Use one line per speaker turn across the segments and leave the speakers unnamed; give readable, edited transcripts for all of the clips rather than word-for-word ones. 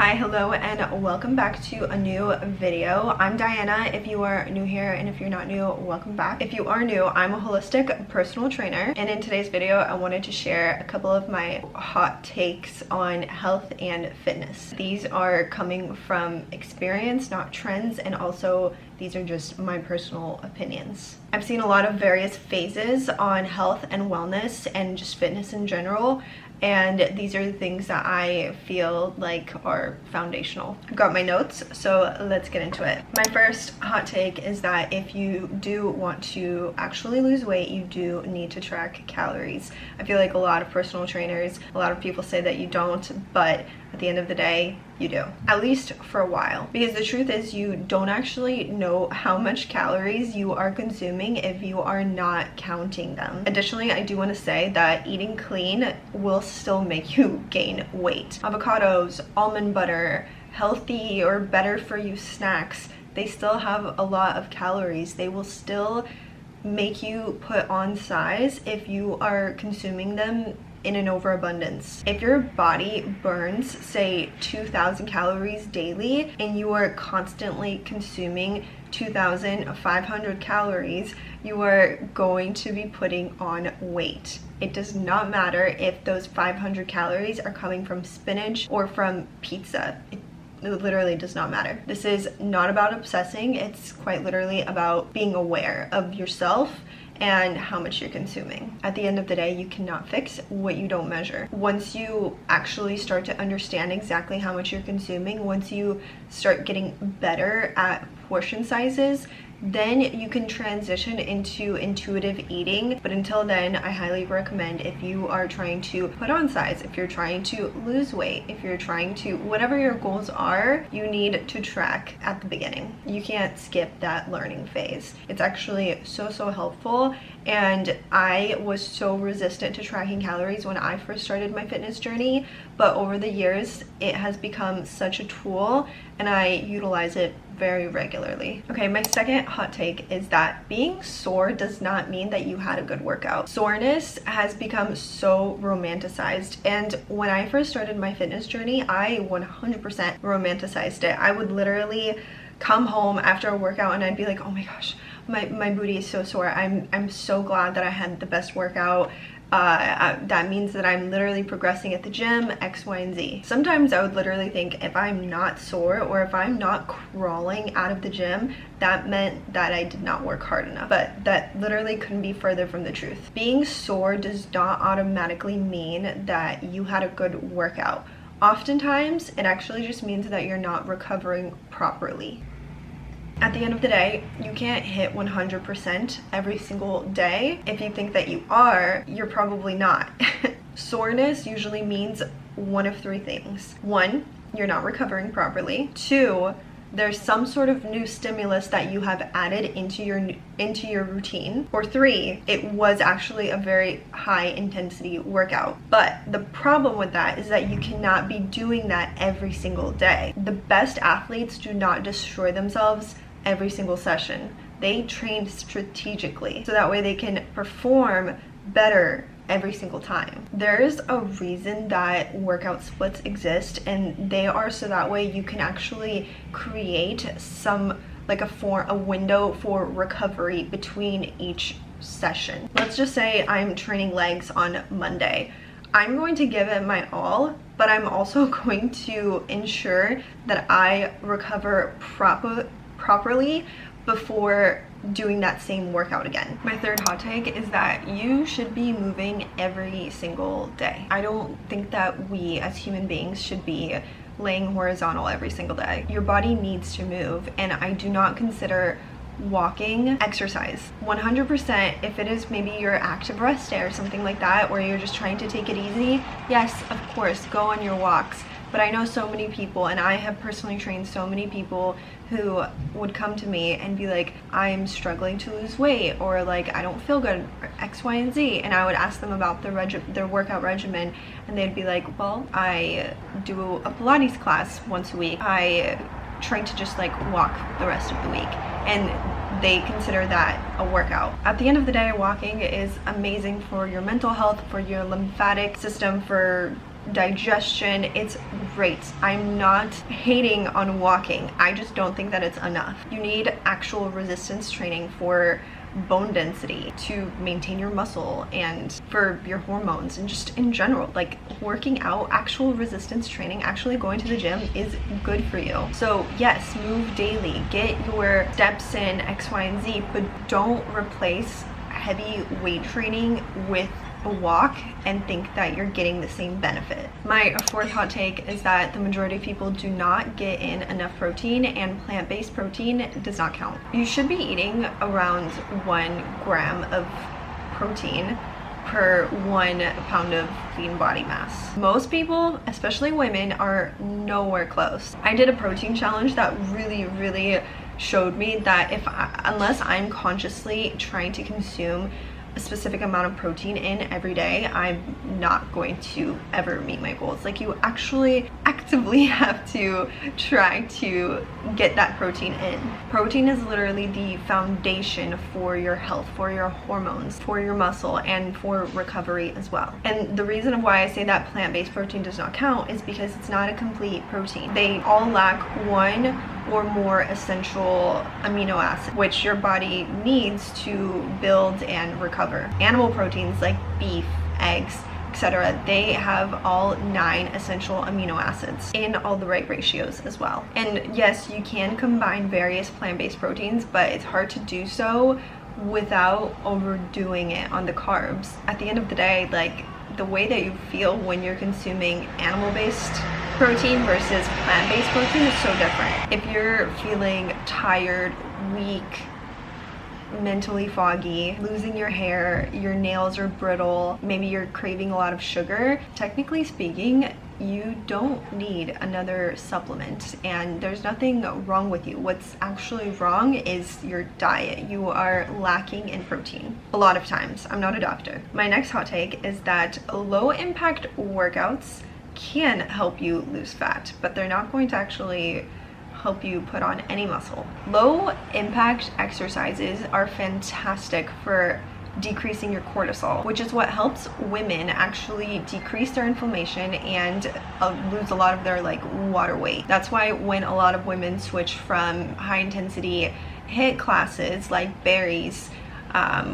Hi, hello, and welcome back to a new video. I'm Diana if you are new here, and if you're not new, welcome back. If you are new, I'm a holistic personal trainer, and in today's video I wanted to share a couple of my hot takes on health and fitness. These are coming from experience, not trends, and also these are just my personal opinions. I've seen a lot of various phases on health and wellness and just fitness in general, and these are the things that I feel like are foundational. I've got my notes, so let's get into it. My first hot take is that if you do want to actually lose weight, you do need to track calories. I feel like a lot of personal trainers, a lot of people say that you don't, but at the end of the day, you do. At least for a while. Because the truth is, you don't actually know how much calories you are consuming if you are not counting them. Additionally, I do want to say that eating clean will still make you gain weight. Avocados, almond butter, healthy or better for you snacks, they still have a lot of calories. They will still make you put on size if you are consuming them in an overabundance. If your body burns, say, 2,000 calories daily and you are constantly consuming 2,500 calories, you are going to be putting on weight. It does not matter if those 500 calories are coming from spinach or from pizza. It literally does not matter. This is not about obsessing. It's quite literally about being aware of yourself and how much you're consuming. At the end of the day, you cannot fix what you don't measure. Once you actually start to understand exactly how much you're consuming, once you start getting better at portion sizes, then you can transition into intuitive eating. But until then, I highly recommend, if you are trying to put on size, if you're trying to lose weight, if you're trying to, whatever your goals are, you need to track at the beginning. You can't skip that learning phase. It's actually so helpful. And I was so resistant to tracking calories when I first started my fitness journey, but over the years it has become such a tool and I utilize it very regularly. Okay, my second hot take is that being sore does not mean that you had a good workout. Soreness has become so romanticized, and when I first started my fitness journey, I 100% romanticized it. I would literally come home after a workout and I'd be like, oh my gosh, my booty is so sore. I'm so glad that I had the best workout. That means that I'm literally progressing at the gym, X, Y, and Z. Sometimes I would literally think if I'm not sore or if I'm not crawling out of the gym, that meant that I did not work hard enough. But that literally couldn't be further from the truth. Being sore does not automatically mean that you had a good workout. Oftentimes, it actually just means that you're not recovering properly. At the end of the day, you can't hit 100% every single day. If you think that you are, you're probably not. Soreness usually means one of three things. One, you're not recovering properly. Two, there's some sort of new stimulus that you have added into your routine. Or three, it was actually a very high intensity workout. But the problem with that is that you cannot be doing that every single day. The best athletes do not destroy themselves every single session. They train strategically so that way they can perform better every single time. There's a reason that workout splits exist, and they are so that way you can actually create some, like a window for recovery between each session. Let's just say I'm training legs on Monday. I'm going to give it my all, but I'm also going to ensure that I recover properly before doing that same workout again. My third hot take is that you should be moving every single day. I don't think that we as human beings should be laying horizontal every single day. Your body needs to move, and I do not consider walking exercise. 100%, if it is maybe your active rest day or something like that, or you're just trying to take it easy, yes, of course, go on your walks. But I know so many people, and I have personally trained so many people who would come to me and be like, I'm struggling to lose weight, or like, I don't feel good, or X, Y, and Z. And I would ask them about their workout regimen, and they'd be like, well, I do a Pilates class once a week. I try to just like walk the rest of the week. And they consider that a workout. At the end of the day, walking is amazing for your mental health, for your lymphatic system, for digestion. It's great. I'm not hating on walking. I just don't think that it's enough. You need actual resistance training for bone density, to maintain your muscle, and for your hormones, and just in general. Like, working out, actual resistance training, actually going to the gym is good for you. So yes, move daily, get your steps in, X, Y, and Z, but don't replace heavy weight training with a walk and think that you're getting the same benefit. My fourth hot take is that the majority of people do not get in enough protein, and plant-based protein does not count. You should be eating around 1 gram of protein per 1 pound of lean body mass. Most people, especially women, are nowhere close. I did a protein challenge that really showed me that unless I'm consciously trying to consume a specific amount of protein in every day, I'm not going to ever meet my goals. Like, you actually actively have to try to get that protein in. Protein is literally the foundation for your health, for your hormones, for your muscle, and for recovery as well. And the reason why I say that plant-based protein does not count is because it's not a complete protein. They all lack 1 or more essential amino acids, which your body needs to build and recover. Animal proteins like beef, eggs, etc., they have all 9 essential amino acids in all the right ratios as well. And yes, you can combine various plant-based proteins, but it's hard to do so without overdoing it on the carbs. At the end of the day, like, the way that you feel when you're consuming animal-based protein versus plant-based protein is so different. If you're feeling tired, weak, mentally foggy, losing your hair, your nails are brittle, maybe you're craving a lot of sugar, technically speaking, you don't need another supplement, and there's nothing wrong with you. What's actually wrong is your diet. You are lacking in protein a lot of times. I'm not a doctor. My next hot take is that low impact workouts can help you lose fat, but they're not going to actually help you put on any muscle. Low impact exercises are fantastic for decreasing your cortisol, which is what helps women actually decrease their inflammation and lose a lot of their like water weight. That's why when a lot of women switch from high intensity HIIT classes like berries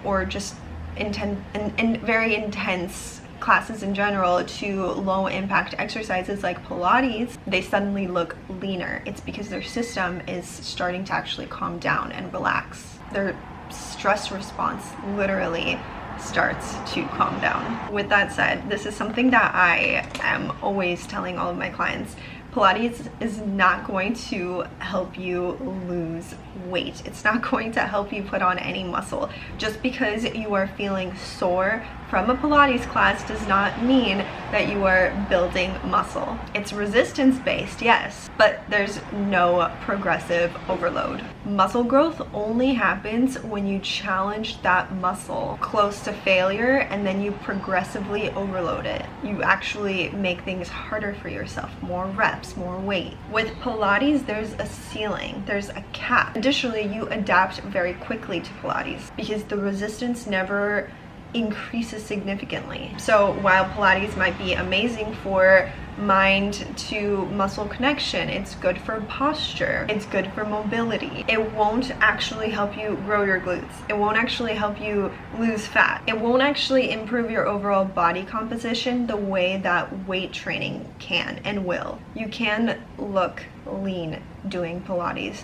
or just very intense classes in general to low impact exercises like Pilates, they suddenly look leaner. It's because their system is starting to actually calm down and relax. Their stress response literally starts to calm down. With that said, this is something that I am always telling all of my clients. Pilates is not going to help you lose weight. It's not going to help you put on any muscle. Just because you are feeling sore from a Pilates class does not mean that you are building muscle. It's resistance based, yes, but there's no progressive overload. Muscle growth only happens when you challenge that muscle close to failure and then you progressively overload it. You actually make things harder for yourself, more reps, more weight. With Pilates, there's a ceiling, there's a cap. Additionally, you adapt very quickly to Pilates because the resistance never increases significantly. So while Pilates might be amazing for mind to muscle connection, it's good for posture, it's good for mobility, it won't actually help you grow your glutes, it won't actually help you lose fat, it won't actually improve your overall body composition the way that weight training can and will. You can look lean doing Pilates,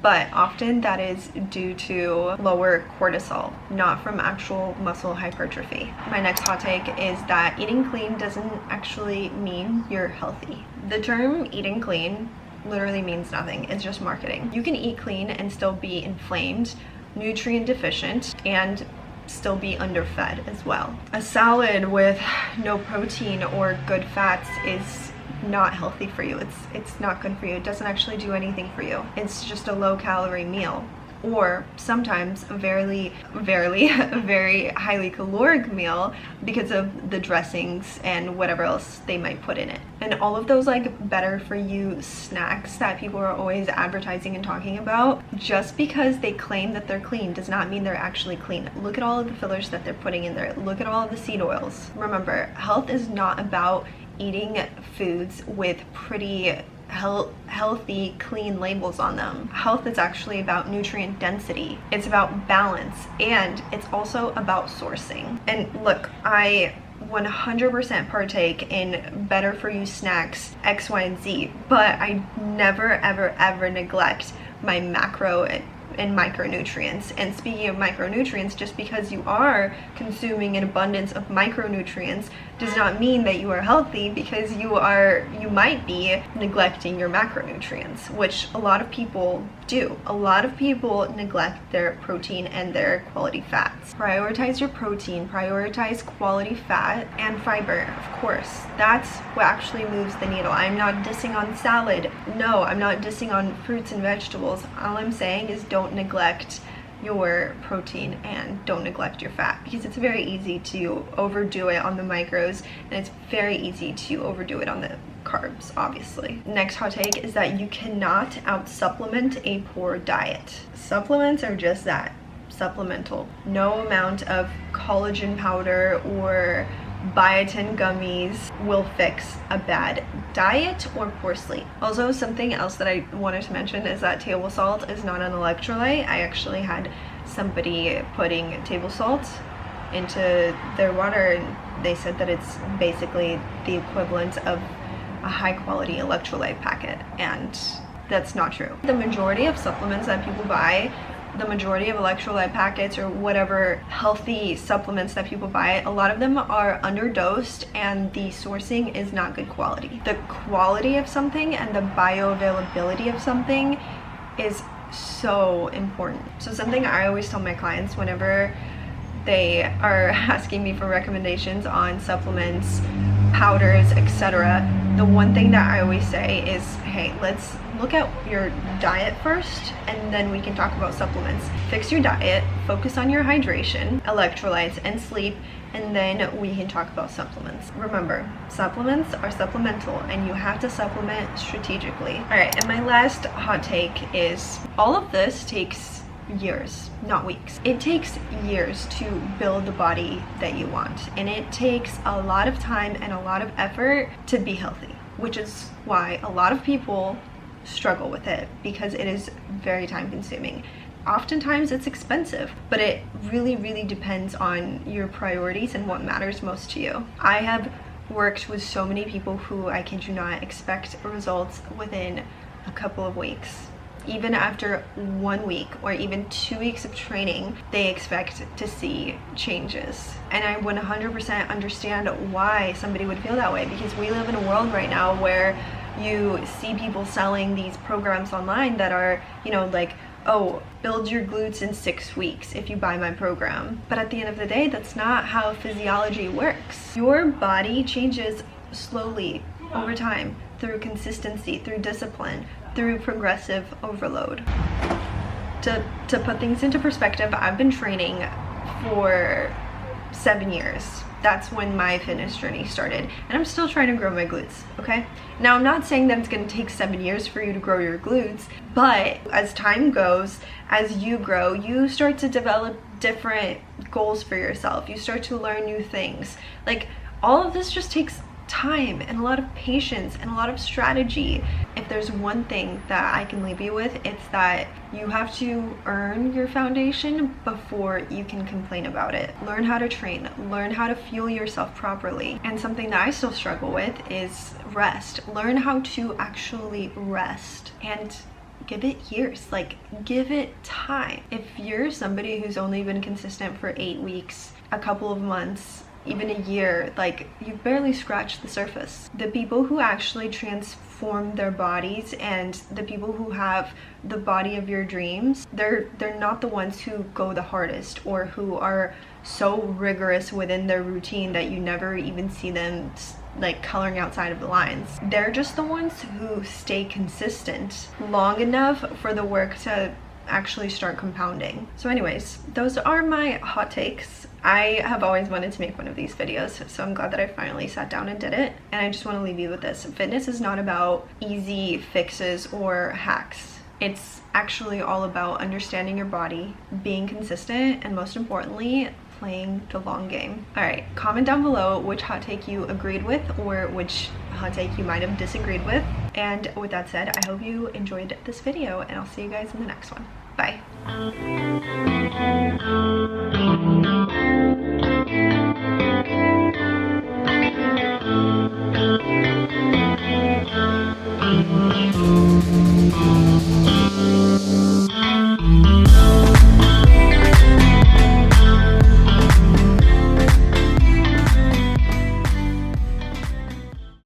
but often that is due to lower cortisol, not from actual muscle hypertrophy. My next hot take is that eating clean doesn't actually mean you're healthy. The term eating clean literally means nothing. It's just marketing. You can eat clean and still be inflamed, nutrient deficient, and still be underfed as well. A salad with no protein or good fats is not healthy for you. It's not good for you. It doesn't actually do anything for you. It's just a low calorie meal, or sometimes a very highly caloric meal because of the dressings and whatever else they might put in it. And all of those like better for you snacks that people are always advertising and talking about, just because they claim that they're clean does not mean they're actually clean. Look at all of the fillers that they're putting in there. Look at all of the seed oils. Remember, health is not about eating foods with pretty healthy, clean labels on them. Health is actually about nutrient density. It's about balance, and it's also about sourcing. And look, I 100% partake in better for you snacks X, Y, and Z, but I never ever neglect my macro and micronutrients. And speaking of micronutrients, just because you are consuming an abundance of micronutrients does not mean that you are healthy, because you might be neglecting your macronutrients, which a lot of people do. A lot of people neglect their protein and their quality fats. Prioritize your protein, prioritize quality fat and fiber, of course. That's what actually moves the needle. I'm not dissing on salad. No, I'm not dissing on fruits and vegetables. All I'm saying is don't neglect your protein and don't neglect your fat, because it's very easy to overdo it on the micros, and it's very easy to overdo it on the carbs, obviously. Next hot take is that you cannot out supplement a poor diet. Supplements are just that, supplemental. No amount of collagen powder or biotin gummies will fix a bad diet or poor sleep. Also, something else that I wanted to mention is that table salt is not an electrolyte. I actually had somebody putting table salt into their water, and they said that it's basically the equivalent of a high quality electrolyte packet, and that's not true. The majority of supplements that people buy, the majority of electrolyte packets or whatever healthy supplements that people buy, a lot of them are underdosed and the sourcing is not good quality. The quality of something and the bioavailability of something is so important. So something I always tell my clients whenever they are asking me for recommendations on supplements, powders, etc., the one thing that I always say is, hey, let's look at your diet first, and then we can talk about supplements. Fix your diet, focus on your hydration, electrolytes, and sleep, and then we can talk about supplements. Remember, supplements are supplemental, and you have to supplement strategically. All right, and my last hot take is all of this takes years, not weeks. It takes years to build the body that you want, and it takes a lot of time and a lot of effort to be healthy, which is why a lot of people struggle with it, because it is very time consuming. Oftentimes it's expensive, but it really depends on your priorities and what matters most to you. I have worked with so many people who, I kid you not, expect results within a couple of weeks. Even after 1 week or even 2 weeks of training, they expect to see changes. And I 100% understand why somebody would feel that way, because we live in a world right now where you see people selling these programs online that are, you know, like, oh, build your glutes in 6 weeks if you buy my program. But at the end of the day, that's not how physiology works. Your body changes slowly over time through consistency, through discipline, through progressive overload. To put things into perspective, I've been training for 7 years. That's when my fitness journey started, and I'm still trying to grow my glutes, okay? Now, I'm not saying that it's gonna take 7 years for you to grow your glutes, but as time goes, as you grow, you start to develop different goals for yourself. You start to learn new things. Like, all of this just takes time and a lot of patience and a lot of strategy. If there's one thing that I can leave you with, it's that you have to earn your foundation before you can complain about it. Learn how to train, learn how to fuel yourself properly. And something that I still struggle with is rest. Learn how to actually rest and give it years, like give it time. If you're somebody who's only been consistent for 8 weeks, a couple of months, even a year, like, you've barely scratched the surface. The people who actually transform their bodies and the people who have the body of your dreams, they're not the ones who go the hardest or who are so rigorous within their routine that you never even see them like coloring outside of the lines. They're just the ones who stay consistent long enough for the work to actually start compounding. So anyways, those are my hot takes. I have always wanted to make one of these videos, so I'm glad that I finally sat down and did it. And I just want to leave you with this. Fitness is not about easy fixes or hacks. It's actually all about understanding your body, being consistent, and most importantly, playing the long game. All right, comment down below which hot take you agreed with or which hot take you might have disagreed with. And with that said, I hope you enjoyed this video, and I'll see you guys in the next one. Bye.